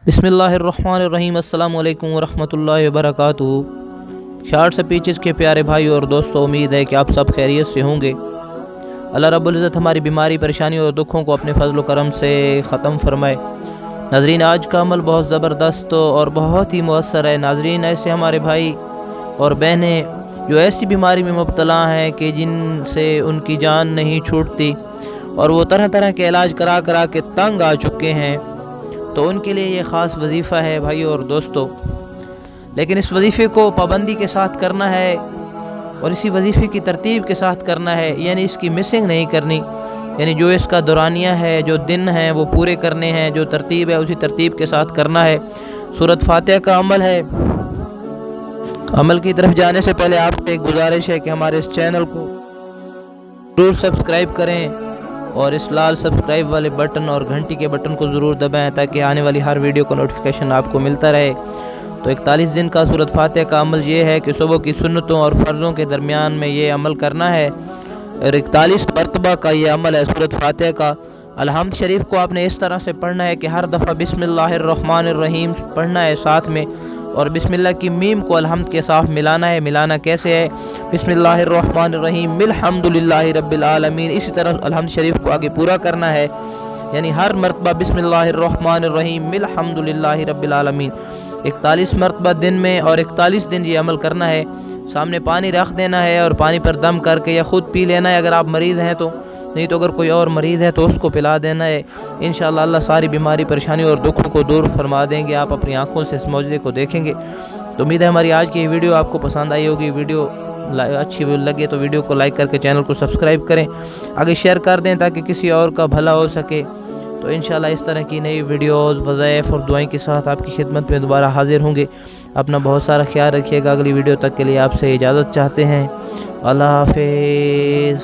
बिस्मिल्लाहिर्रहमानिर्रहीम। अस्सलामु अलैकुम वरहमतुल्लाहि वबरकातुहू। शार्ट्स पीचेस के प्यारे भाई और दोस्तों, उम्मीद है कि आप सब खैरियत से होंगे। अल्लाह रब्बुल इज़्ज़त हमारी बीमारी, परेशानी और दुखों को अपने फजल व करम से ख़त्म फरमाए। नाज़रीन, आज का अमल बहुत ज़बरदस्त और बहुत ही मुअस्सर है। नाज़रीन, ऐसे हमारे भाई और बहनें जो ऐसी बीमारी में मुब्तला हैं कि जिनसे उनकी जान नहीं छूटती और वो तरह तरह के इलाज करा करा के तंग आ चुके हैं, तो उनके लिए ये ख़ास वजीफ़ा है भाई और दोस्तों। लेकिन इस वजीफ़े को पाबंदी के साथ करना है और इसी वजीफ़े की तरतीब के साथ करना है, यानी इसकी मिसिंग नहीं करनी। यानी जो इसका दौरानिया है, जो दिन हैं वो पूरे करने हैं, जो तरतीब है उसी तरतीब के साथ करना है। सूरत फातिहा का अमल है। अमल की तरफ जाने से पहले आपसे एक गुजारिश है कि हमारे इस चैनल को ज़रूर सब्सक्राइब करें और इस लाल सब्सक्राइब वाले बटन और घंटी के बटन को ज़रूर दबाएं ताकि आने वाली हर वीडियो का नोटिफिकेशन आपको मिलता रहे। तो 41 दिन का सूरत फातिहा का अमल ये है कि सुबह की सुन्नतों और फ़र्ज़ों के दरमियान में ये अमल करना है और 41 मरतबा का ये अमल है सूरत फातिहा का। अलहम्द शरीफ को आपने इस तरह से पढ़ना है कि हर दफ़ा बिस्मिल्लाहिर्रहमानिर्रहीम पढ़ना है साथ में, और बिस्मिल्लाह की मीम को अलहम्द के साथ मिलाना है। मिलाना कैसे है? बिस्मिल्लाहिर्रहमानिर्रहीम मिल्हम्दुलिल्लाहि रब्बिल आलमीन। इसी तरह अलहम्द शरीफ को आगे पूरा करना है, यानी हर मरतबा बिस्मिल्लाहिर्रहमानिर्रहीम मिल्हम्दुलिल्लाहि रब्बिल आलमीन 41 मरतबा दिन में, और 41 दिन ये अमल करना है। सामने पानी रख देना है और पानी पर दम करके या ख़ुद पी लेना है अगर आप मरीज़ हैं तो, नहीं तो अगर कोई और मरीज़ है तो उसको पिला देना है। इंशाअल्लाह अल्लाह सारी बीमारी, परेशानी और दुखों को दूर फरमा देंगे। आप अपनी आंखों से इस मौजज़े को देखेंगे। तो उम्मीद है हमारी आज की वीडियो आपको पसंद आई होगी। वीडियो अच्छी लगे तो वीडियो को लाइक करके चैनल को सब्सक्राइब करें, आगे शेयर कर दें ताकि किसी और का भला हो सके। तो इंशाअल्लाह इस तरह की नई वीडियोज़, वज़ाइफ और दुआएं के साथ आपकी खिदमत में दोबारा हाजिर होंगे। अपना बहुत सारा ख्याल रखिएगा। अगली वीडियो तक के लिए आपसे इजाज़त चाहते हैं। अल्लाह हाफ़िज़।